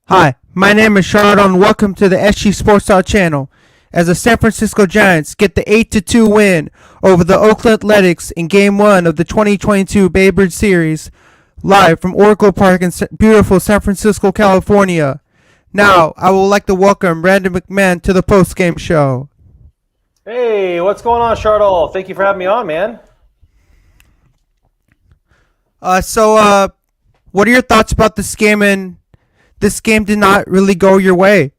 Hi, my name is Rodon. Welcome to the SG Sports Talk channel. As the San Francisco Giants get the 8-2 win over the Oakland Athletics in Game 1 of the 2022 Babe Ruth Series, live from Oracle Park in beautiful San Francisco, California. Now, I would like to welcome Brandon McMahon to the post-game show. Hey, what's going on, Charlotte? Thank you for having me on, man. What are your thoughts about this game? And this game did not really go your way.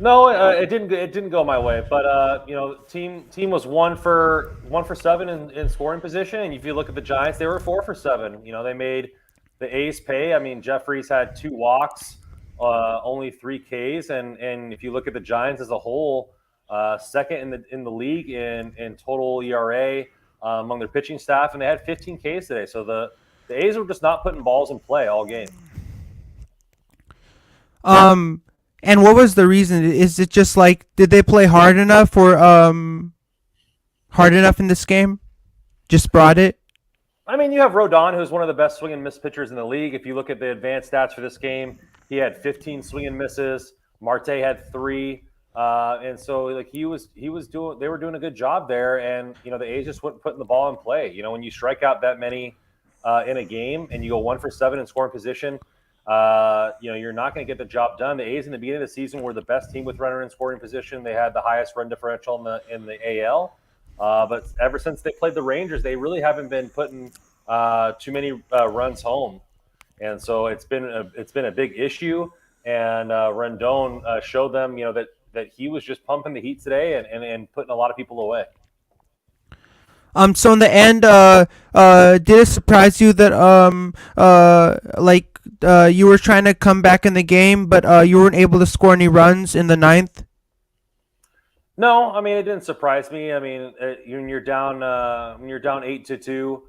No, it didn't. It didn't go my way, but team was one for seven in scoring position, and if you look at the Giants, they were 4 for 7. They made the A's pay. I mean, Jeffries had 2 walks, only 3 Ks, and if you look at the Giants as a whole, second in the league in total ERA among their pitching staff, and they had 15 Ks today. So the A's were just not putting balls in play all game. And what was the reason? Is it just like, did they play hard enough or hard enough in this game? Just brought it? I mean, you have Rodon, who's one of the best swing and miss pitchers in the league. If you look at the advanced stats for this game, he had 15 swing and misses. Marte had 3, and so like he was doing. They were doing a good job there, and the A's just weren't putting the ball in play. When you strike out that many in a game and you go 1 for 7 in scoring position, you're not going to get the job done. The A's in the beginning of the season were the best team with runner in scoring position. They had the highest run differential in the AL. But ever since they played the Rangers, they really haven't been putting too many runs home, and so it's been a big issue. And Rodon showed them, that he was just pumping the heat today and putting a lot of people away. So in the end, did it surprise you that you were trying to come back in the game, but you weren't able to score any runs in the ninth? No, I mean it didn't surprise me. I mean, when you're down 8-2,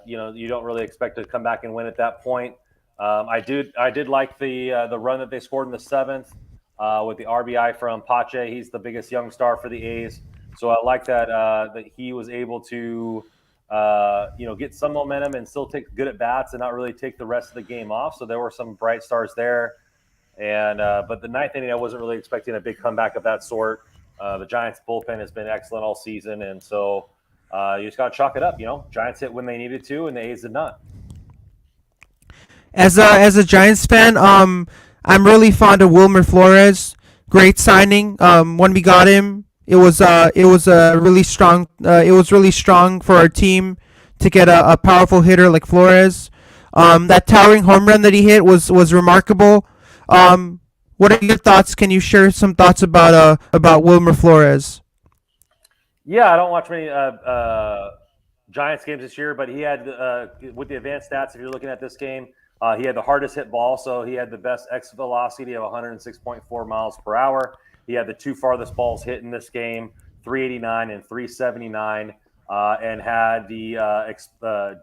you don't really expect to come back and win at that point. I did like the run that they scored in the 7th with the RBI from Pache. He's the biggest young star for the A's, so I like that he was able to get some momentum and still take good at bats and not really take the rest of the game off. So there were some bright stars there, and but the ninth inning I wasn't really expecting a big comeback of that sort. The Giants' bullpen has been excellent all season, and so you just got to chalk it up. Giants hit when they needed to, and the A's did not. As a Giants fan, I'm really fond of Wilmer Flores. Great signing. When we got him, it was really strong. It was really strong for our team to get a powerful hitter like Flores. That towering home run that he hit was remarkable. What are your thoughts? Can you share some thoughts about Wilmer Flores? Yeah, I don't watch many Giants games this year, but he had with the advanced stats. If you're looking at this game, he had the hardest hit ball, so he had the best exit velocity of 106.4 miles per hour. He had the 2 farthest balls hit in this game, 389 and 379, and had the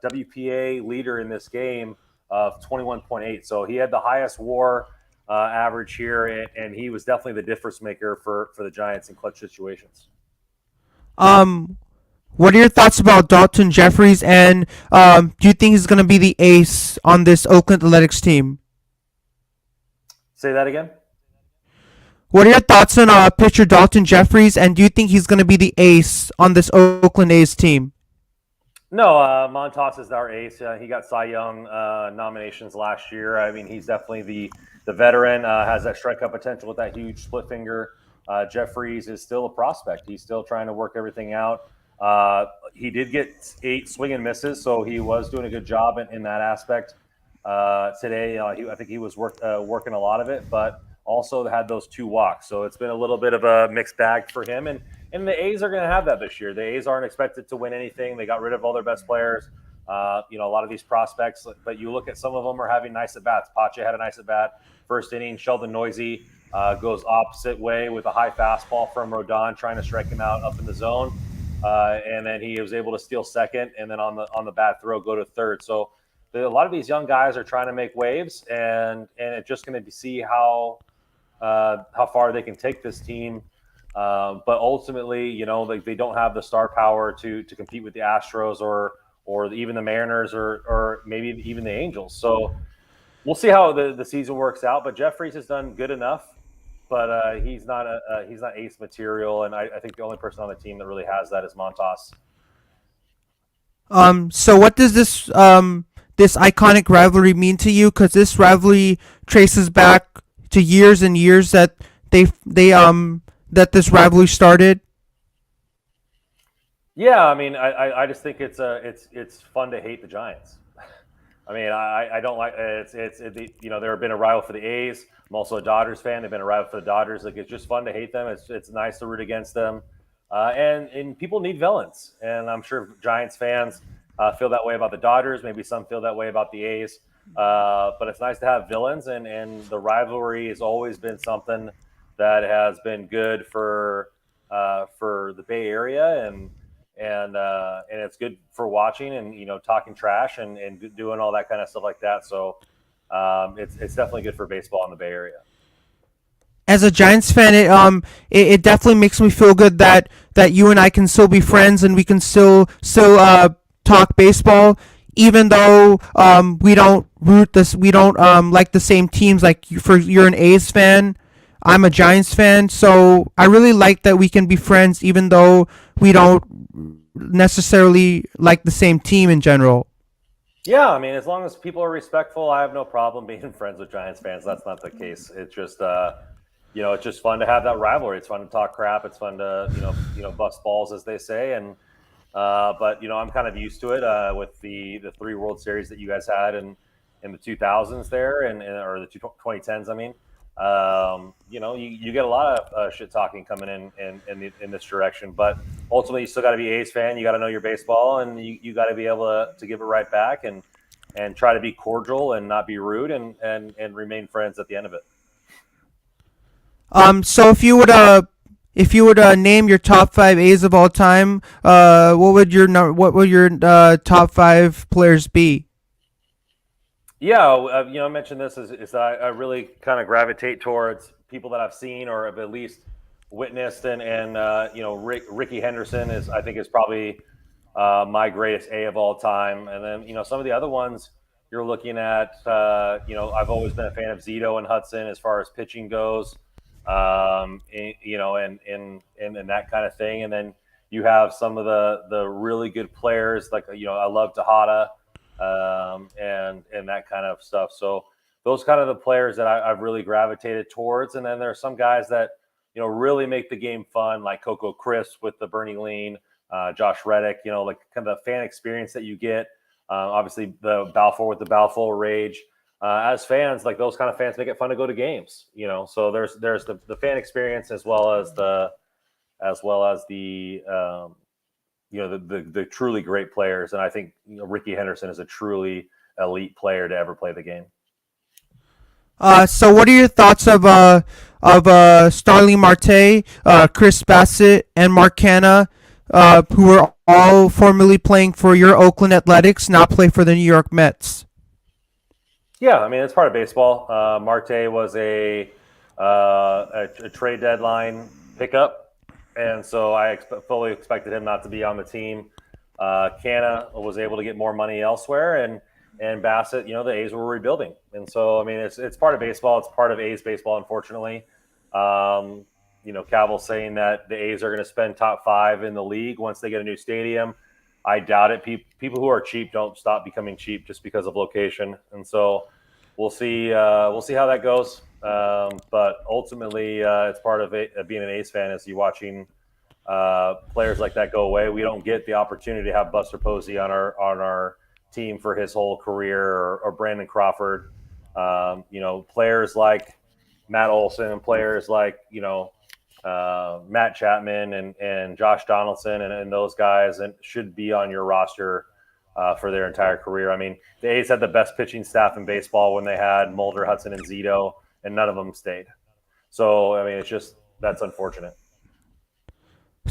WPA leader in this game of 21.8. So he had the highest WAR average here, and he was definitely the difference maker for the Giants in clutch situations. What are your thoughts about Dalton Jeffries, and do you think he's going to be the ace on this Oakland Athletics team? Say that again. What are your thoughts on pitcher Dalton Jeffries, and do you think he's going to be the ace on this Oakland A's team? No, Montas is our ace. He got Cy Young nominations last year. I mean, he's definitely the veteran, has that strikeout potential with that huge split finger. Jeffries is still a prospect. He's still trying to work everything out. He did get 8 swing and misses, so he was doing a good job in that aspect today. I think he was working a lot of it, but also had those 2 walks. So it's been a little bit of a mixed bag for him. And the A's are going to have that this year. The A's aren't expected to win anything. They got rid of all their best players. A lot of these prospects, but you look at some of them are having nice at bats. Pache had a nice at bat first inning. Sheldon Noisy goes opposite way with a high fastball from Rodon, trying to strike him out up in the zone. And then he was able to steal second, and then on the bad throw go to third. So a lot of these young guys are trying to make waves, and it's just going to see how far they can take this team. But ultimately, they don't have the star power to compete with the Astros or even the Mariners or maybe even the Angels. So we'll see how the season works out. But Jeffries has done good enough, but he's not ace material, and I think the only person on the team that really has that is Montas. So what does this iconic rivalry mean to you? Because this rivalry traces back to years and years that that this rivalry started. Yeah, I mean, I just think it's fun to hate the Giants. I mean, I don't like you know, they've been a rival for the A's. I'm also a Dodgers fan. They've been a rival for the Dodgers. Like, it's just fun to hate them. It's nice to root against them, and people need villains. And I'm sure Giants fans feel that way about the Dodgers. Maybe some feel that way about the A's. But it's nice to have villains, and the rivalry has always been something that has been good for the Bay Area, and it's good for watching and, you know, talking trash and doing all that kind of stuff like that. So it's definitely good for baseball in the Bay Area. As a Giants fan, it definitely makes me feel good that you and I can still be friends and we can still talk baseball, even though we don't like the same teams. Like you're an A's fan, I'm a Giants fan, so I really like that we can be friends, even though we don't necessarily like the same team in general. Yeah, I mean, as long as people are respectful, I have no problem being friends with Giants fans. That's not the case. It's just you know, it's just fun to have that rivalry. It's fun to talk crap. It's fun to bust balls, as they say. And but you know, I'm kind of used to it with the three World Series that you guys had in the 2000s there, or the 2010s. I mean, you know, you get a lot of shit talking coming in this direction, but ultimately you still got to be A's fan. You got to know your baseball, and you got to be able to give it right back and try to be cordial and not be rude and remain friends at the end of it. So if you would name your top five A's of all time, what would your top five players be? Yeah, you know, I mentioned this is that I really kind of gravitate towards people that I've seen or have at least witnessed, and you know, Ricky Henderson is probably my greatest A of all time, and then, you know, some of the other ones you're looking at. You know, I've always been a fan of Zito and Hudson as far as pitching goes, you know, and that kind of thing, and then you have some of the really good players, like, you know, I love Tejada, and that kind of stuff. So those kind of the players that I've really gravitated towards. And then there are some guys that, you know, really make the game fun, like Coco Crisp with the Bernie Lean, Josh Reddick, you know, like kind of the fan experience that you get. Obviously the Balfour with the Balfour Rage. As fans, like, those kind of fans make it fun to go to games, you know. So there's the fan experience as well as the you know, the truly great players, and I think, you know, Ricky Henderson is a truly elite player to ever play the game. So what are your thoughts of Starling Marte, Chris Bassett, and Mark Canha, who were all formerly playing for your Oakland Athletics, now play for the New York Mets? Yeah, I mean, it's part of baseball. Marte was a trade deadline pickup, and so I fully expected him not to be on the team. Canha was able to get more money elsewhere, and Bassett, you know, the A's were rebuilding, and so, I mean, it's part of baseball. It's part of A's baseball, unfortunately. You know, Cavill's saying that the A's are going to spend top five in the league once they get a new stadium. I doubt it. People who are cheap don't stop becoming cheap just because of location, and so we'll see. We'll see how that goes. But ultimately, it's part of being an A's fan, is you watching players like that go away. We don't get the opportunity to have Buster Posey on our team for his whole career, or Brandon Crawford. You know, players like Matt Olson and players like, you know, Matt Chapman and Josh Donaldson and those guys, and should be on your roster for their entire career. I mean, the A's had the best pitching staff in baseball when they had Mulder, Hudson, and Zito, and none of them stayed. So, I mean, it's just, that's unfortunate.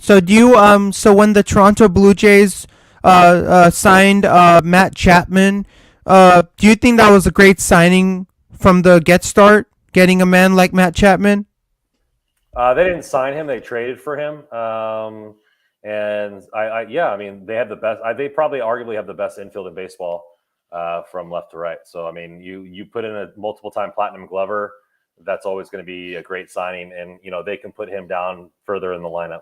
So when the Toronto Blue Jays signed Matt Chapman, do you think that was a great signing from the get start, getting a man like Matt Chapman? They didn't sign him; they traded for him. And yeah, I mean, they have the best. They probably arguably have the best infield in baseball. from left to right. So I mean, you put in a multiple-time platinum glover, that's always going to be a great signing, and they can put him down further in the lineup.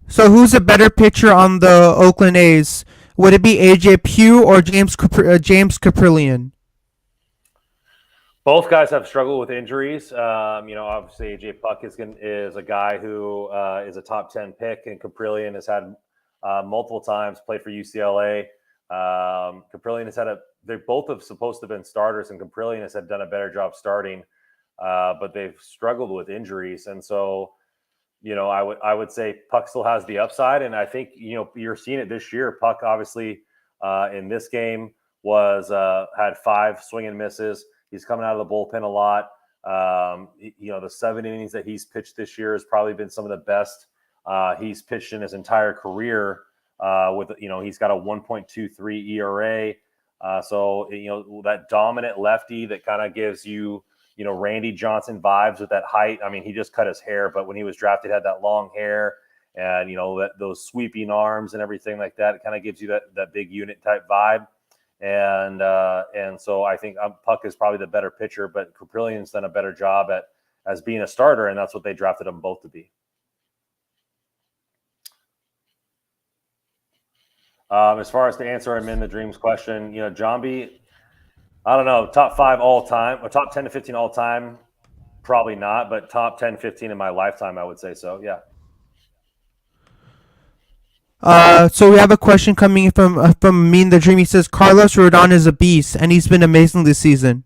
So who's a better pitcher on the Oakland A's? Would it be AJ Pugh or James Caprillion? Both guys have struggled with injuries. Obviously AJ Puck is a guy who is a top 10 pick, and Caprillion has had multiple times played for UCLA. Caprillion has had they both have supposed to have been starters, and Caprillion has done a better job starting, but they've struggled with injuries, and so. I would say Puck still has the upside, and I think you're seeing it this year. Puck obviously in this game had 5 swing and misses. He's coming out of the bullpen a lot. The 7 innings that he's pitched this year has probably been some of the best he's pitched in his entire career. He's got a 1.23 ERA. So that dominant lefty that kind of gives you. Randy Johnson vibes with that height. I mean, he just cut his hair, but when he was drafted, had that long hair and, those sweeping arms and everything like that. It kind of gives you that big unit type vibe. And so I think Puck is probably the better pitcher, but Caprilion's done a better job as being a starter, and that's what they drafted them both to be. As far as to answer him in the Dreams question, John B., I don't know, top 5 all time, or top 10 to 15 all time, probably not, but top 10, 15 in my lifetime, I would say so, yeah. So we have a question coming from me in the Dream. He says, Carlos Rodon is a beast, and he's been amazing this season.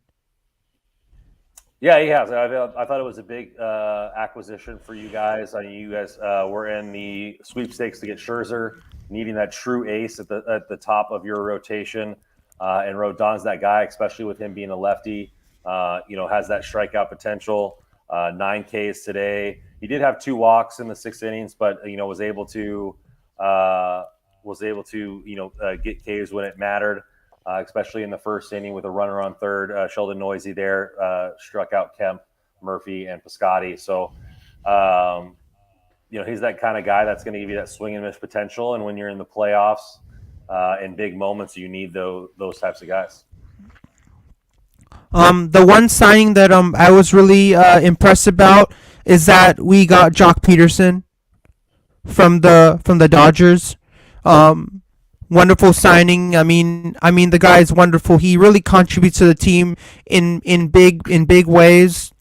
Yeah, he has. I thought it was a big acquisition for you guys. I mean, you guys were in the sweepstakes to get Scherzer, needing that true ace at the top of your rotation. And Rodon's that guy, especially with him being a lefty, has that strikeout potential. 9 Ks today. He did have 2 walks in the 6 innings, but was able to get Ks when it mattered, especially in the first inning with a runner on third. Sheldon Noisy there struck out Kemp, Murphy, and Piscotty. So he's that kind of guy that's going to give you that swing and miss potential. And when you're in the playoffs. In big moments, you need those types of guys. The one signing that I was really impressed about is that we got Jock Peterson from the Dodgers. Wonderful signing. I mean the guy is wonderful. He really contributes to the team in big ways.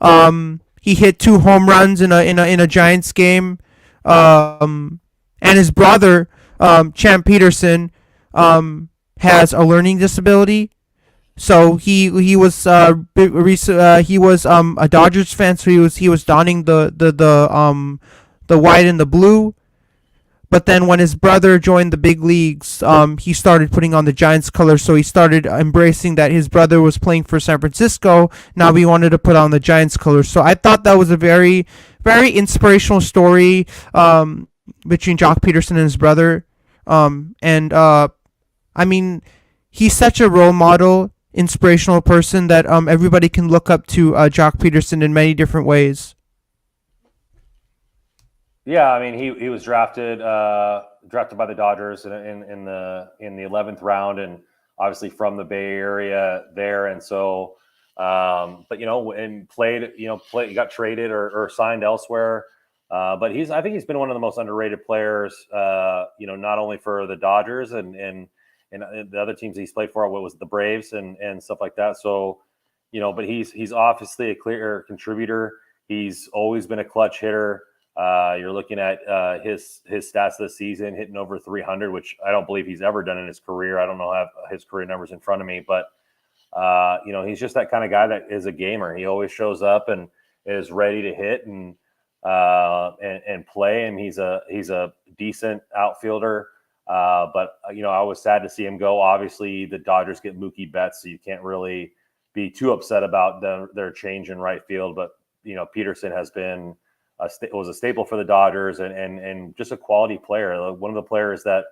He hit 2 home runs in a Giants game. And his brother. Champ Peterson has a learning disability, so he was a Dodgers fan, so he was donning the white and the blue. But then when his brother joined the big leagues, he started putting on the Giants colors. So he started embracing that his brother was playing for San Francisco. Now he wanted to put on the Giants colors. So I thought that was a very, very inspirational story between Jock Peterson and his brother. He's such a role model, inspirational person that everybody can look up to Jock Peterson in many different ways. Yeah, I mean he was drafted by the Dodgers in the 11th round, and obviously from the Bay Area there, and so and played got traded or signed elsewhere. But I think he's been one of the most underrated players, not only for the Dodgers and the other teams he's played for, what was the Braves and stuff like that. So, but he's obviously a clear contributor. He's always been a clutch hitter. You're looking at his stats this season, hitting over 300, which I don't believe he's ever done in his career. I don't know have his career numbers in front of me, but he's just that kind of guy that is a gamer. He always shows up and is ready to hit and play, and he's a decent outfielder. But I was sad to see him go. Obviously, the Dodgers get Mookie Betts, so you can't really be too upset about their change in right field. But Peterson has been was a staple for the Dodgers and just a quality player. One of the players that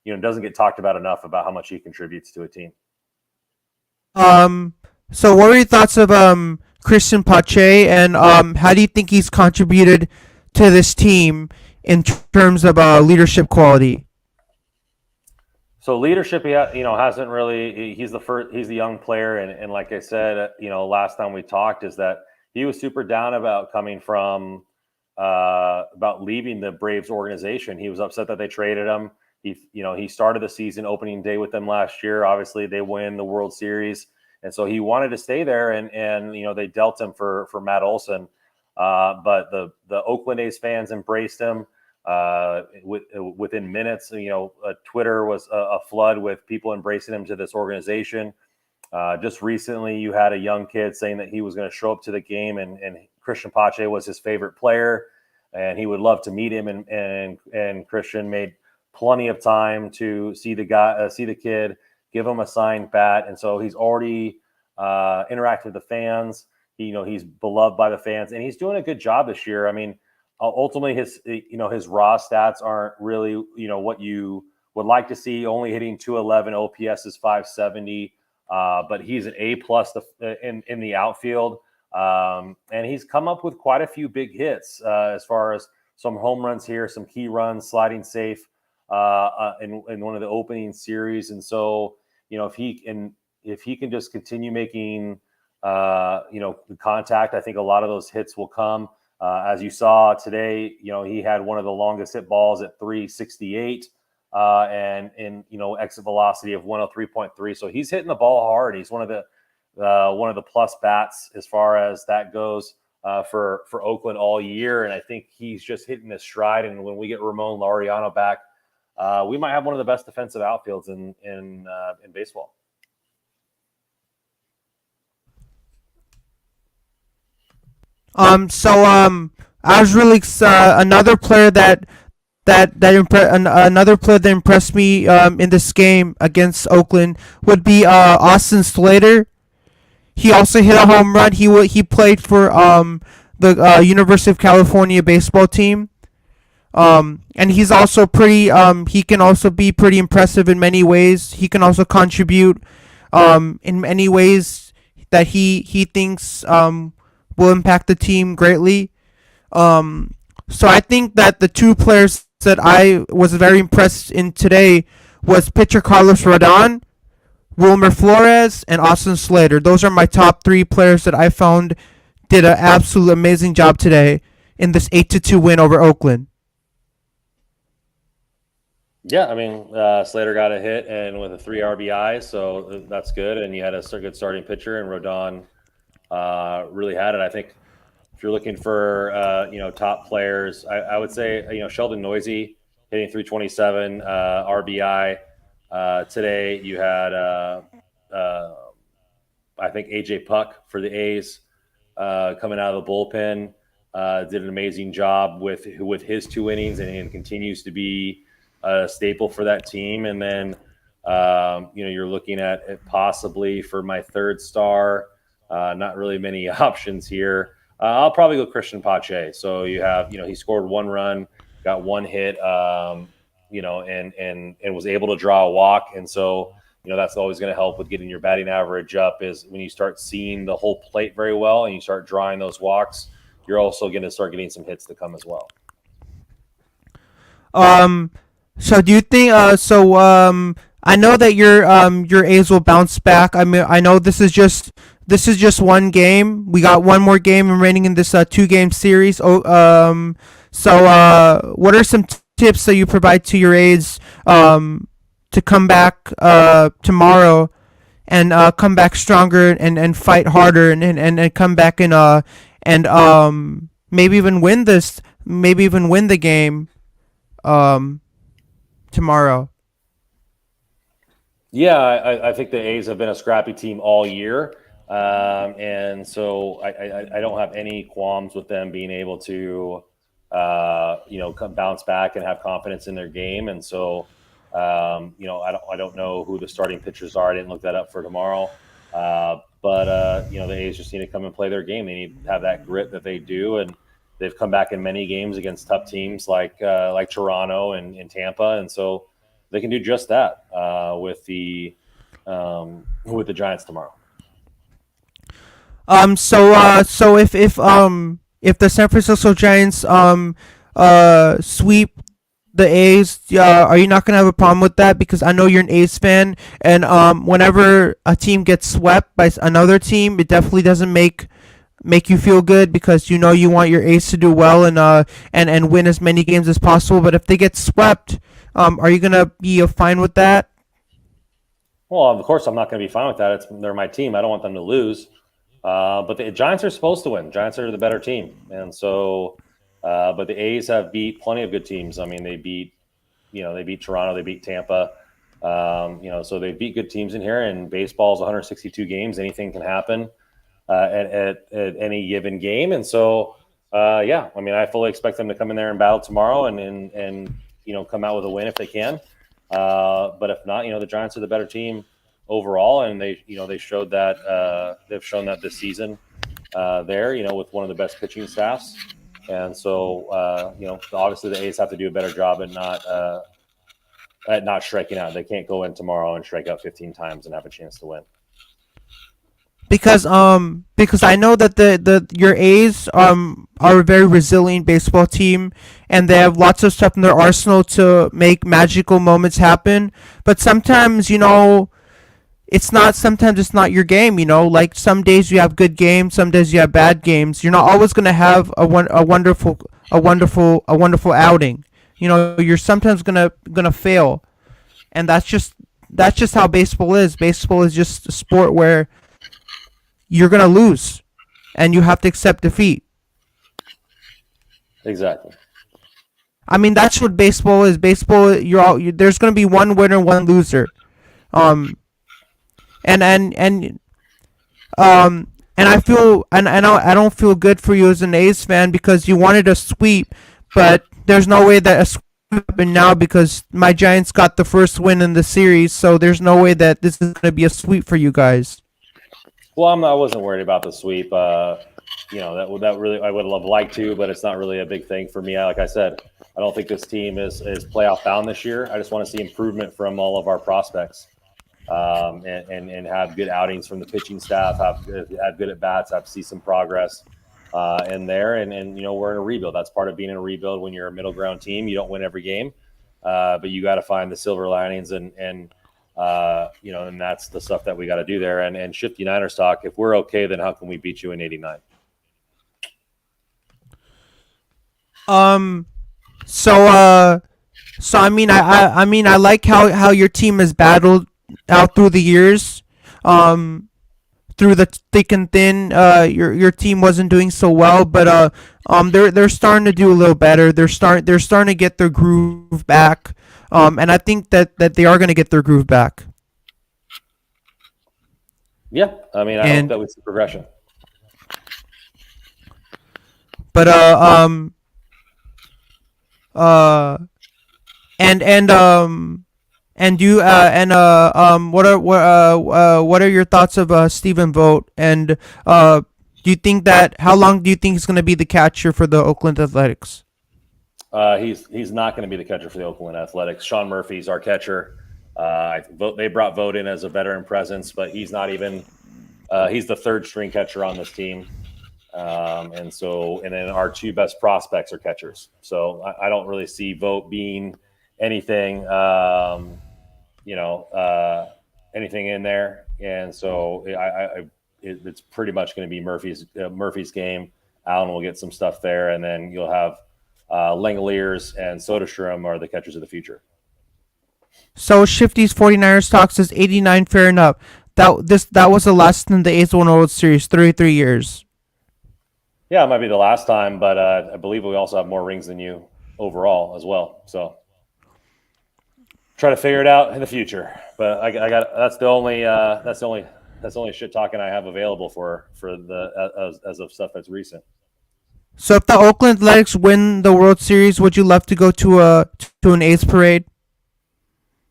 doesn't get talked about enough about how much he contributes to a team. So what are your thoughts of Christian Pache, and how do you think he's contributed to this team in terms of leadership quality? So leadership, hasn't really. He's the first. He's the young player, and like I said, last time we talked, is that he was super down about coming from, about leaving the Braves organization. He was upset that they traded him. He started the season opening day with them last year. Obviously, they win the World Series, and so he wanted to stay there. And they dealt him for Matt Olson, but the Oakland A's fans embraced him. Within minutes, Twitter was a flood with people embracing him to this organization. Just recently, you had a young kid saying that he was going to show up to the game, and Christian Pache was his favorite player, and he would love to meet him. And Christian made plenty of time to see the kid, give him a signed bat, and so he's already interacted with the fans. He's beloved by the fans, and he's doing a good job this year. I mean, ultimately, his raw stats aren't really what you would like to see. Only hitting 211, OPS is 570, but he's an A+ in the outfield, and he's come up with quite a few big hits as far as some home runs here, some key runs, sliding safe in one of the opening series. And so if he can just continue making contact, I think a lot of those hits will come. As you saw today, he had one of the longest hit balls at 368 and exit velocity of 103.3. So he's hitting the ball hard. He's one of the plus bats as far as that goes for Oakland all year. And I think he's just hitting his stride. And when we get Ramon Laureano back, we might have one of the best defensive outfields in baseball. I was really another player another player that impressed me in this game against Oakland would be Austin Slater. He also hit a home run. He played for the University of California baseball team. And he's also pretty. He can also be pretty impressive in many ways. He can also contribute in many ways that he thinks will impact the team greatly. So I think that the two players that I was very impressed in today was pitcher Carlos Rodon, Wilmer Flores, and Austin Slater. Those are my top three players that I found did an absolute amazing job today in this 8-2 win over Oakland. Yeah, I mean, Slater got a hit and with a 3 RBI, so that's good. And you had a good starting pitcher, and Rodon really had it. I think if you're looking for top players, I would say Sheldon Noisy hitting 327 RBI today. You had I think AJ Puck for the A's coming out of the bullpen did an amazing job with his 2 innings and continues to be a staple for that team. And then you're looking at it possibly for my third star. Not really many options here. I'll probably go Christian Pache. So you have, he scored 1 run, got 1 hit, and was able to draw a walk. And so, that's always going to help with getting your batting average up is when you start seeing the whole plate very well and you start drawing those walks, you're also going to start getting some hits to come as well. So do you think, I know that your A's will bounce back. I mean, I know this is just one game. We got one more game remaining in this 2-game series. What are some tips that you provide to your A's to come back tomorrow and come back stronger and fight harder and come back and maybe even win the game tomorrow? Yeah, I think the A's have been a scrappy team all year. And so I don't have any qualms with them being able to, bounce back and have confidence in their game. And so, I don't know who the starting pitchers are. I didn't look that up for tomorrow. But the A's just need to come and play their game. They need to have that grit that they do. And they've come back in many games against tough teams like Toronto and Tampa. And so they can do just that with the Giants tomorrow. So if the San Francisco Giants sweep the A's. Are you not gonna have a problem with that? Because I know you're an A's fan, and whenever a team gets swept by another team, it definitely doesn't make you feel good because you know you want your A's to do well and win as many games as possible. But if they get swept, are you gonna be fine with that? Well, of course, I'm not going to be fine with that. They're my team. I don't want them to lose. But the Giants are supposed to win. Giants are the better team, and so. But the A's have beat plenty of good teams. I mean, they beat Toronto, they beat Tampa. So they beat good teams in here. And baseball's 162 games. Anything can happen at any given game. And so, yeah, I mean, I fully expect them to come in there and battle tomorrow and come out with a win if they can. But if not, the Giants are the better team overall, and they showed that they've shown that this season there, with one of the best pitching staffs. And so, obviously the A's have to do a better job at not striking out. They can't go in tomorrow and strike out 15 times and have a chance to win. Because I know that the your A's are a very resilient baseball team, and they have lots of stuff in their arsenal to make magical moments happen. But sometimes it's not your game. Like some days you have good games, some days you have bad games. You're not always gonna have a wonderful outing. You're sometimes gonna fail, and that's just how baseball is. Baseball is just a sport where you're gonna lose, and you have to accept defeat. Exactly. I mean, that's what baseball is. Baseball, there's gonna be one winner, one loser. Um, and I feel and I don't feel good for you as an A's fan because you wanted a sweep, but there's no way that a sweep happened now because my Giants got the first win in the series, so there's no way that this is gonna be a sweep for you guys. Well, I wasn't worried about the sweep. That really I would have liked to, but it's not really a big thing for me. Like I said, I don't think this team is playoff bound this year. I just want to see improvement from all of our prospects, and have good outings from the pitching staff. Have good at bats. Have see some progress in there, and we're in a rebuild. That's part of being in a rebuild. When you're a middle ground team, you don't win every game, but you got to find the silver linings and that's the stuff that we got to do there and shift Niners talk. If we're okay, then how can we beat you in '89? Um, so I mean, I like how your team has battled out through the years. Um, through the thick and thin, your team wasn't doing so well, but they're starting to do a little better. They're starting to get their groove back. And I think that they are going to get their groove back. Yeah, I mean, I hope And that we see progression. but uh and you what are your thoughts of Stephen Vogt, and do you think that how long do you think he's going to be the catcher for the Oakland Athletics? He's not going to be the catcher for the Oakland Athletics. Sean Murphy's our catcher. They brought Vogt in as a veteran presence, but he's not even. He's the third string catcher on this team, and then our two best prospects are catchers. So I don't really see Vogt being anything, anything in there. And so it's pretty much going to be Murphy's game. Allen will get some stuff there, and then you'll have Langoliers and Soderstrom are the catchers of the future. So Shifty's 49ers talks is 89 fair enough. That was the last time the A's won a World Series, 33 years. Yeah, it might be the last time, but I believe we also have more rings than you overall as well. So try to figure it out in the future. But I got that's the only shit talking I have available for the as of stuff that's recent. So if the Oakland Athletics win the World Series, would you love to go to an A's parade?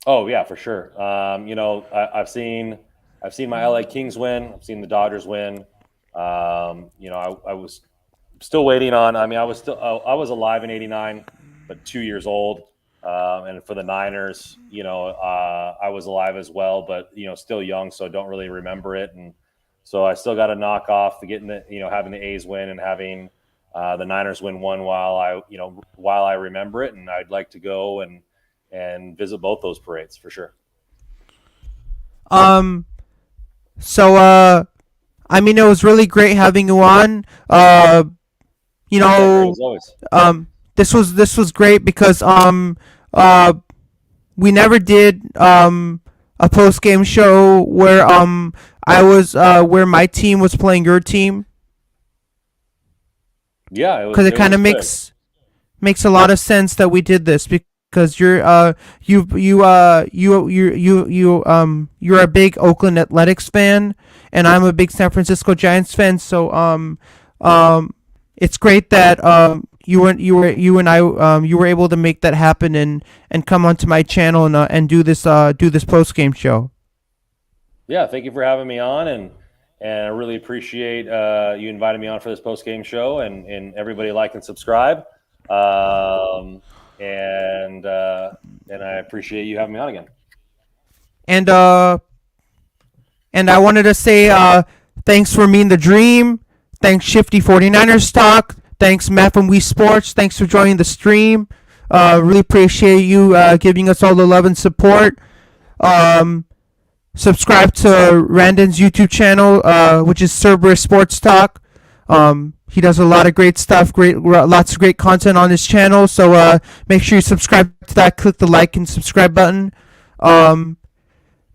Oh yeah, for sure. I've seen my LA Kings win. I've seen the Dodgers win. I was still waiting on. I mean, I was alive in '89, but 2 years old. And for the Niners, I was alive as well, but still young, so don't really remember it. And so I still got to knock off the getting the having the A's win and having the Niners win one while I remember it, and I'd like to go and visit both those parades for sure. So I mean, it was really great having you on. You know, As always. This was great because we never did a post game show where I was where my team was playing your team. Yeah, because it kind of makes a lot of sense that we did this because you're you're a big Oakland Athletics fan and I'm a big San Francisco Giants fan, so it's great that you and I you were able to make that happen and come onto my channel and do this post game show. Yeah, thank you for having me on, and I really appreciate you inviting me on for this post game show, and everybody like and subscribe, and I appreciate you having me on again. And I wanted to say thanks for Me and the Dream, thanks Shifty 49ers Stock, thanks Matt from Wii Sports, thanks for joining the stream. Really appreciate you giving us all the love and support. Subscribe to Randon's YouTube channel, which is Cerberus Sports Talk. He does a lot of great stuff, lots of great content on his channel. So make sure you subscribe to that. Click the like and subscribe button.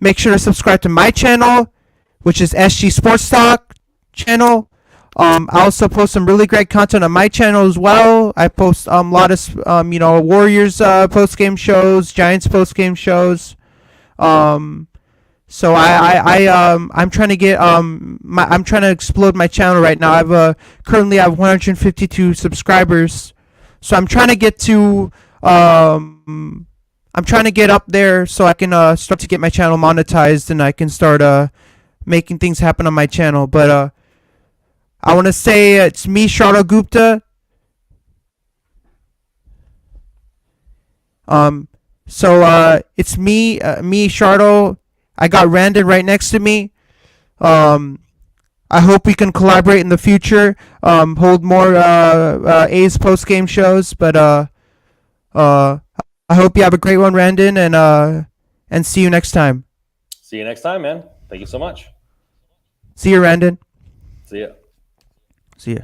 Make sure to subscribe to my channel, which is SG Sports Talk channel. I also post some really great content on my channel as well. I post a lot of Warriors post game shows, Giants post game shows. So I'm trying to get I'm trying to explode my channel right now. I've currently have 152 subscribers. So I'm trying to get to I'm trying to get up there so I can start to get my channel monetized and I can start making things happen on my channel. But I want to say it's me, Shardo Gupta. So it's me, Shardo. I got Randon right next to me. I hope we can collaborate in the future. Hold more A's post game shows. But I hope you have a great one, Randon, and see you next time. See you next time, man. Thank you so much. See you, Randon. See ya. See ya.